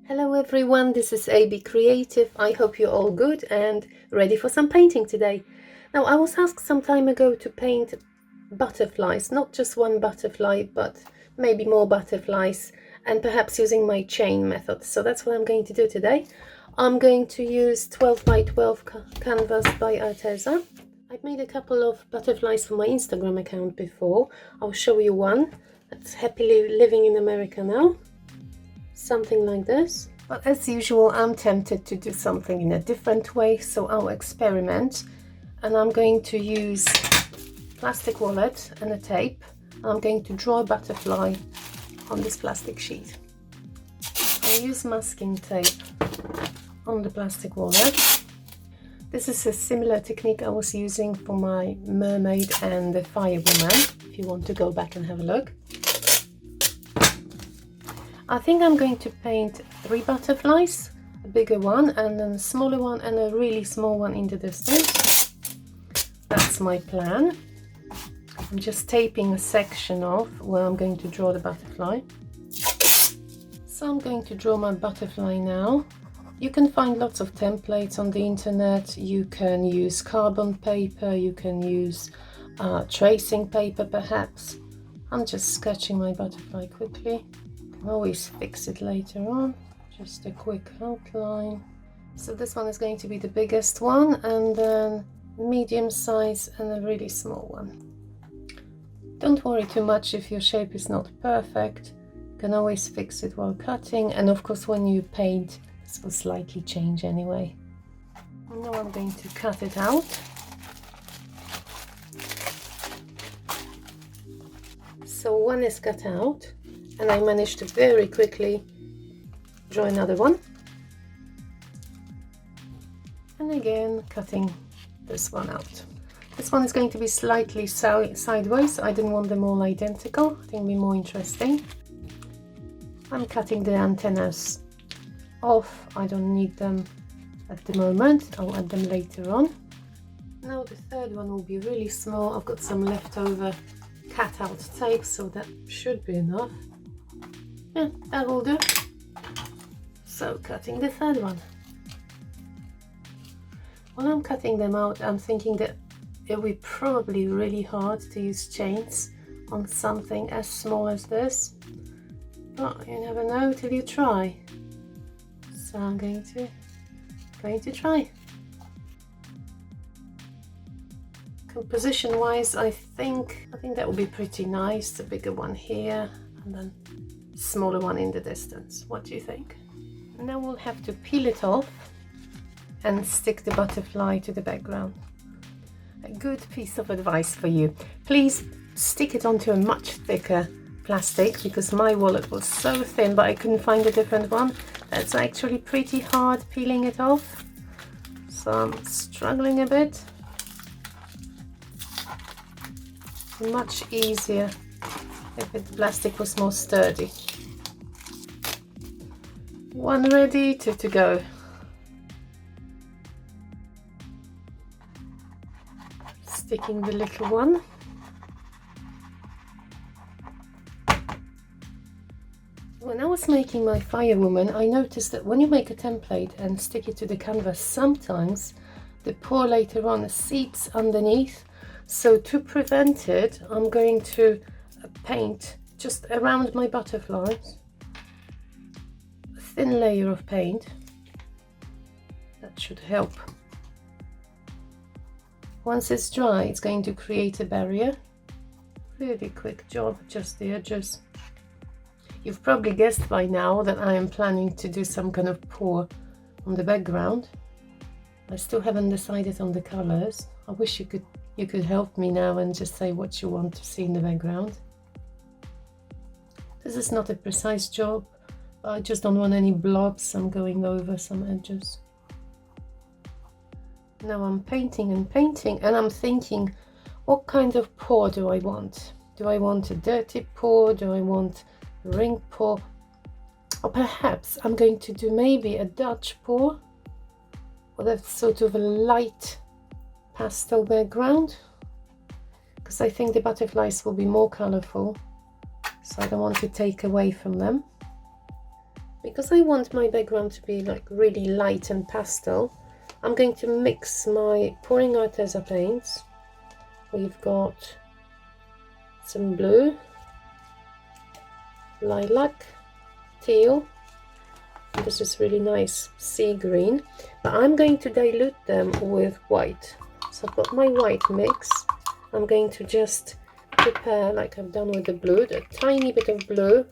Hello everyone, this is ABcreative. I hope you're all good and ready for some painting today. Now, I was asked some time ago to paint butterflies, not just one butterfly, but maybe more butterflies, and perhaps using my chain method. So that's what I'm going to do today. I'm going to use 12 by 12 canvas by Arteza. I've made a couple of butterflies for my Instagram account before. I'll show you one that's happily living in America now. Something like this. But as usual, I'm tempted to do something in a different way, so I'll experiment. And I'm going to use plastic wallet and a tape. I'm going to draw a butterfly on this plastic sheet. I'll use masking tape on the plastic wallet. This is a similar technique I was using for my mermaid and the firewoman, if you want to go back and have a look. I think I'm going to paint 3 butterflies, a bigger one and then a smaller one and a really small one in the distance. That's my plan. I'm just taping a section off where I'm going to draw the butterfly. So I'm going to draw my butterfly now. You can find lots of templates on the internet. You can use carbon paper, you can use tracing paper perhaps. I'm just sketching my butterfly quickly. Always fix it later on, just a quick outline. So this one is going to be the biggest one, and then medium size and a really small one. Don't worry too much if your shape is not perfect. You can always fix it while cutting, and of course when you paint this will slightly change anyway. Now I'm going to cut it out. So one is cut out. And I managed to very quickly draw another one. And again, cutting this one out. This one is going to be slightly sideways. I didn't want them all identical. I think it'll be more interesting. I'm cutting the antennas off. I don't need them at the moment. I'll add them later on. Now the third one will be really small. I've got some leftover cut-out tape, so that should be enough. Yeah, that will do. So cutting the third one. While I'm cutting them out, I'm thinking that it will be probably really hard to use chains on something as small as this, but you never know till you try. So I'm going to try. Composition wise, I think that will be pretty nice. The bigger one here and then smaller one in the distance. What do you think? Now we'll have to peel it off and stick the butterfly to the background. A good piece of advice for you. Please stick it onto a much thicker plastic, because my wallet was so thin but I couldn't find a different one. That's actually pretty hard peeling it off. So I'm struggling a bit. Much easier if the plastic was more sturdy. One ready, 2 to go. Sticking the little one. When I was making my firewoman, I noticed that when you make a template and stick it to the canvas, sometimes the pour later on seeps underneath. So to prevent it, I'm going to paint just around my butterflies. Thin layer of paint. That should help. Once it's dry, it's going to create a barrier. Really quick job, just the edges. You've probably guessed by now that I am planning to do some kind of pour on the background. I still haven't decided on the colors. I wish you could help me now and just say what you want to see in the background. This is not a precise job. I just don't want any blobs. I'm going over some edges. Now I'm painting and painting, and I'm thinking, what kind of pour do I want? Do I want a dirty pour? Do I want a ring pour? Or perhaps I'm going to do maybe a Dutch pour with a sort of a light pastel background, because I think the butterflies will be more colorful, so I don't want to take away from them. Because I want my background to be like really light and pastel, I'm going to mix my pouring Arteza paints. We've got some blue, lilac, teal. This is really nice sea green, but I'm going to dilute them with white. So I've got my white mix. I'm going to just prepare, like I've done with the blue, a tiny bit of blue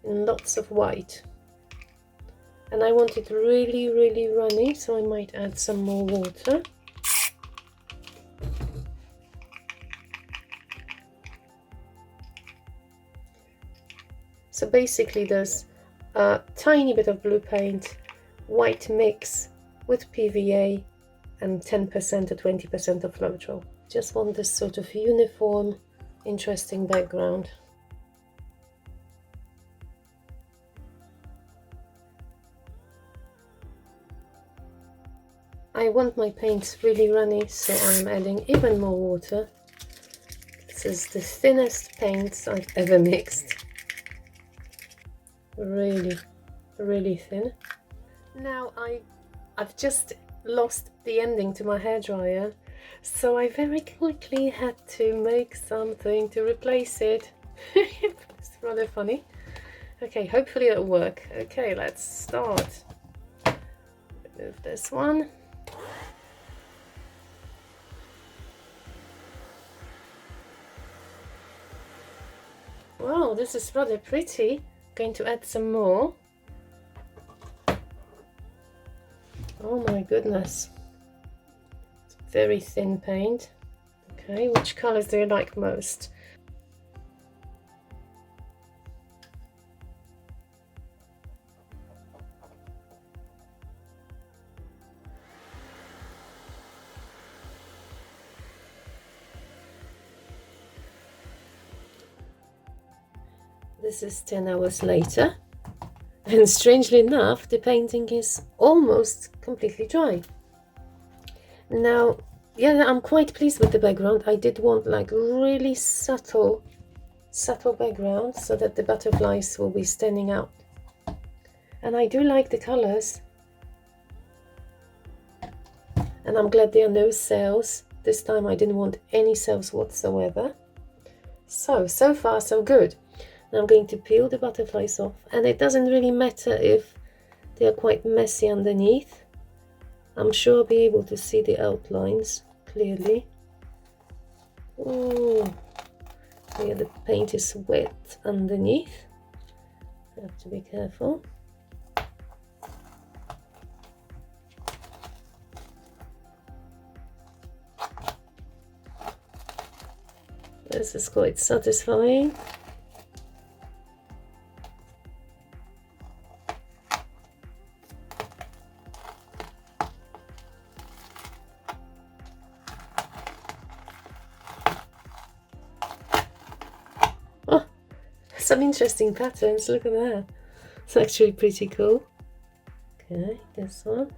and lots of white. And I want it really, really runny, so I might add some more water. So basically there's a tiny bit of blue paint, white mix with PVA, and 10% to 20% of Floetrol. Just want this sort of uniform, interesting background. I want my paints really runny, so I'm adding even more water. This is the thinnest paints I've ever mixed. Really, really thin. Now I've just lost the ending to my hairdryer, so I very quickly had to make something to replace it. It's rather funny. Okay, hopefully it'll work. Okay, let's start. Remove this one. Wow, this is rather pretty. Going to add some more. Oh my goodness. It's very thin paint. Okay, which colors do you like most? This is 10 hours later, and strangely enough, the painting is almost completely dry. Now, yeah, I'm quite pleased with the background. I did want like really subtle background so that the butterflies will be standing out. And I do like the colors. And I'm glad there are no cells. This time I didn't want any cells whatsoever. So far so good. Now I'm going to peel the butterflies off, and it doesn't really matter if they are quite messy underneath. I'm sure I'll be able to see the outlines clearly. Oh, yeah, the paint is wet underneath. I have to be careful. This is quite satisfying. Some interesting patterns, look at that. It's actually pretty cool. Okay, this one.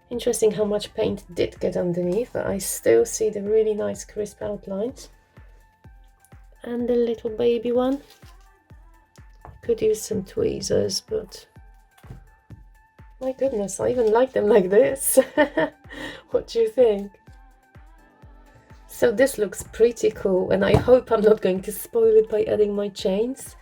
Interesting how much paint did get underneath, but I still see the really nice crisp outlines. And the little baby one. Could use some tweezers, but my goodness, I even like them like this. What do you think? So this looks pretty cool, and I hope I'm not going to spoil it by adding my chains.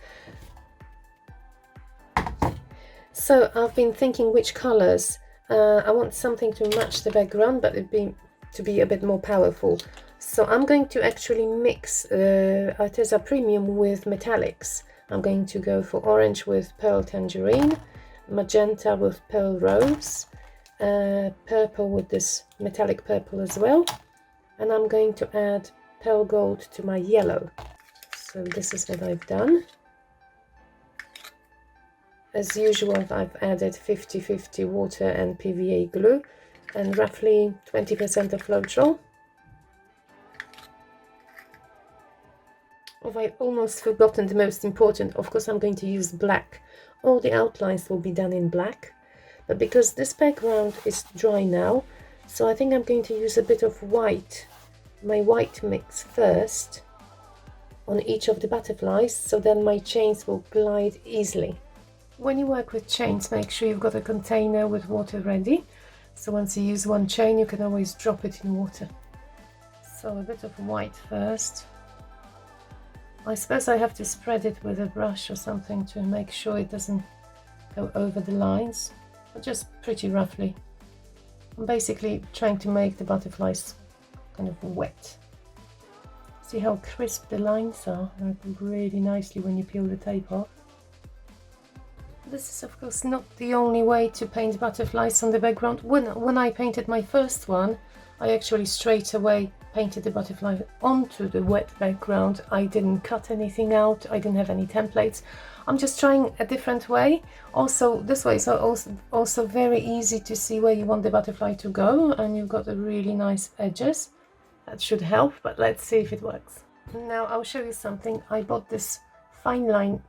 So I've been thinking which colors. I want something to match the background, but to be a bit more powerful. So I'm going to actually mix Arteza Premium with metallics. I'm going to go for orange with pearl tangerine, magenta with pearl rose, purple with this metallic purple as well, and I'm going to add pearl gold to my yellow. So this is what I've done. As usual, I've added 50-50 water and PVA glue and roughly 20% of Floetrol. Oh, I've almost forgotten the most important. Of course, I'm going to use black. All the outlines will be done in black, but because this background is dry now, so I think I'm going to use a bit of white my white mix first on each of the butterflies, so then my chains will glide easily. When you work with chains, make sure you've got a container with water ready, so once you use one chain you can always drop it in water. So a bit of white first. I suppose I have to spread it with a brush or something to make sure it doesn't go over the lines, but just pretty roughly. I'm basically trying to make the butterflies kind of wet. See how crisp the lines are? They look really nicely when you peel the tape off. This is of course not the only way to paint butterflies on the background. When I painted my first one, I actually straight away painted the butterfly onto the wet background. I didn't cut anything out, I didn't have any templates. I'm just trying a different way. Also, this way is also very easy to see where you want the butterfly to go, and you've got the really nice edges. That should help, but let's see if it works. Now I'll show you something. I bought this fine line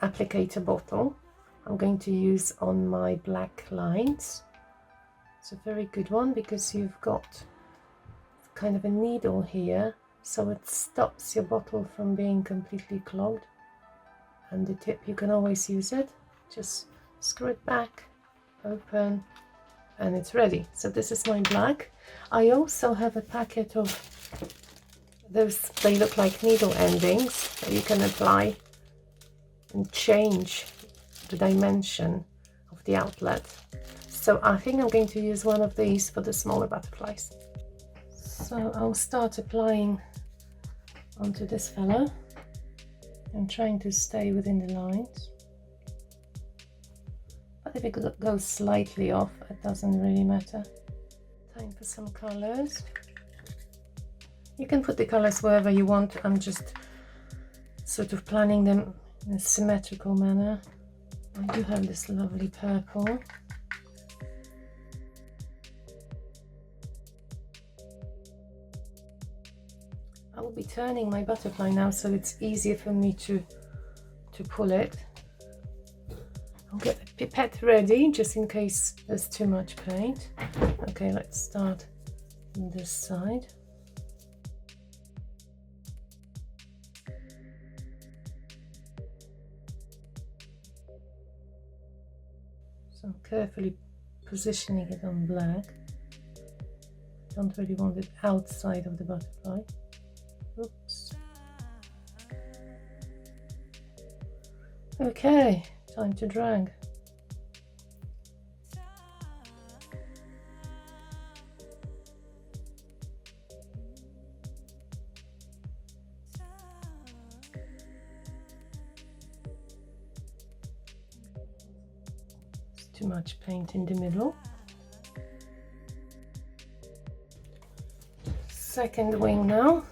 applicator bottle. I'm going to use on my black lines. It's a very good one because you've got kind of a needle here, so it stops your bottle from being completely clogged. And the tip, you can always use it. Just screw it back, open, and it's ready. So this is my black. I also have a packet of those, they look like needle endings that you can apply and change the dimension of the outlet. So I think I'm going to use one of these for the smaller butterflies. So I'll start applying onto this fellow and trying to stay within the lines. But if it goes slightly off, it doesn't really matter. Time for some colors. You can put the colors wherever you want. I'm just sort of planning them in a symmetrical manner. I do have this lovely purple. I will be turning my butterfly now, so it's easier for me to pull it. I'll get the pipette ready just in case there's too much paint. Okay, let's start on this side. So I'm carefully positioning it on black. Don't really want it outside of the butterfly. Oops. Okay, time to drag. It's too much paint in the middle. Second wing now.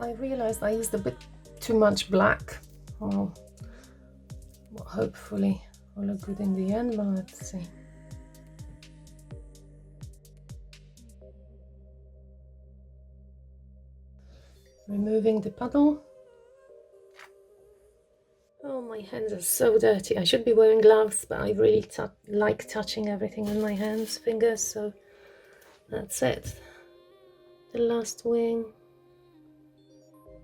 I realized I used a bit too much black. Well, hopefully will look good in the end, but let's see. Removing the puddle. Oh, my hands are so dirty. I should be wearing gloves, but I really like touching everything with my hands, fingers, so that's it. The last wing.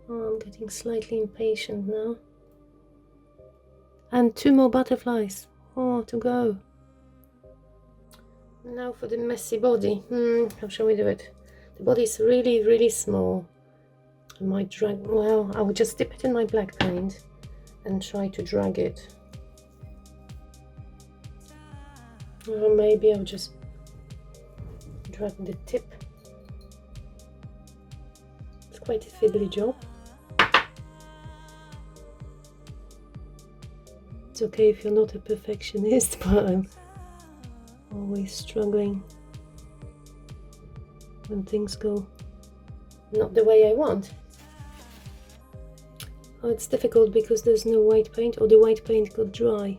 Oh, I'm getting slightly impatient now. And 2 more butterflies. Oh, to go. Now for the messy body. How shall we do it? The body is really, really small. I might drag, well, I will just dip it in my black paint and try to drag it. Or maybe I'll just drag the tip. It's quite a fiddly job. It's okay if you're not a perfectionist, but I'm always struggling when things go not the way I want. Oh, it's difficult because there's no white paint, or the white paint got dry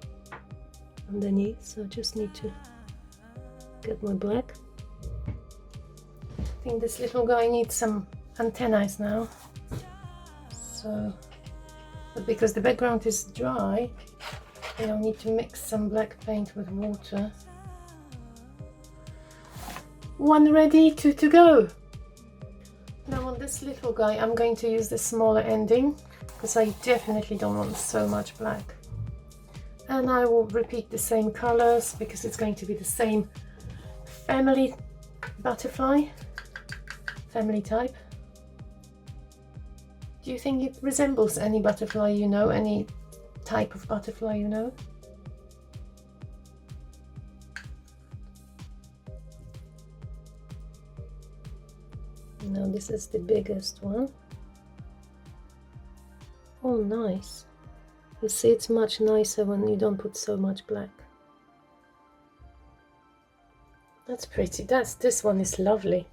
underneath, so I just need to get my black. I think this little guy needs some antennae now, so But because the background is dry, I don't need to mix some black paint with water. One ready, two to go. Now on this little guy, I'm going to use the smaller ending because I definitely don't want so much black. And I will repeat the same colors because it's going to be the same family butterfly, family type. Do you think it resembles any butterfly you know, any type of butterfly you know? Now this is the biggest one. Oh, nice. You see, it's much nicer when you don't put so much black. That's pretty. This one is lovely.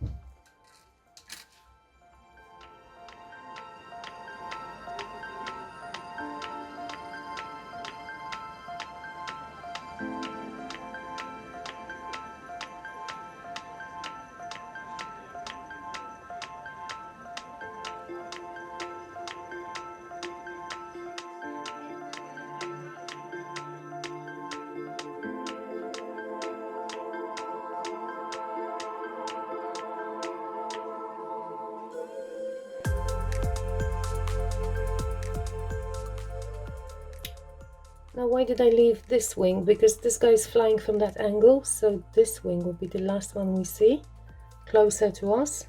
Now why did I leave this wing? Because this guy is flying from that angle, so this wing will be the last one we see, closer to us.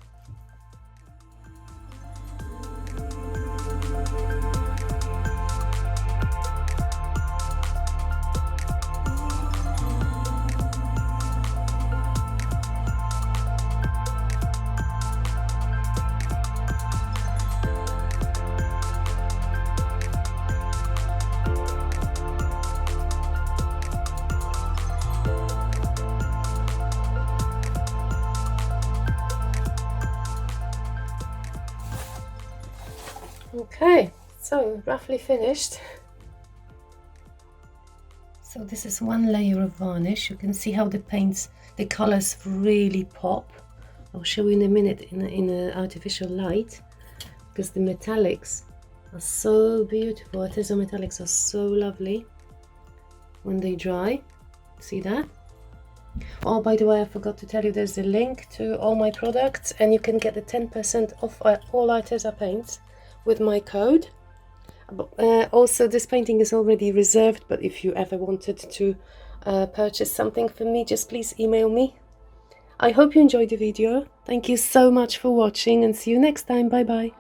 Okay, so roughly finished. So this is one layer of varnish. You can see how the paints, the colors really pop. I'll show you in a minute in a artificial light, because the metallics are so beautiful. Arteza metallics are so lovely when they dry. See that? Oh, by the way, I forgot to tell you, there's a link to all my products, and you can get the 10% off all Arteza paints with my code. Also, this painting is already reserved, but if you ever wanted to purchase something from me, just please email me. I hope you enjoyed the video. Thank you so much for watching, and see you next time. Bye bye.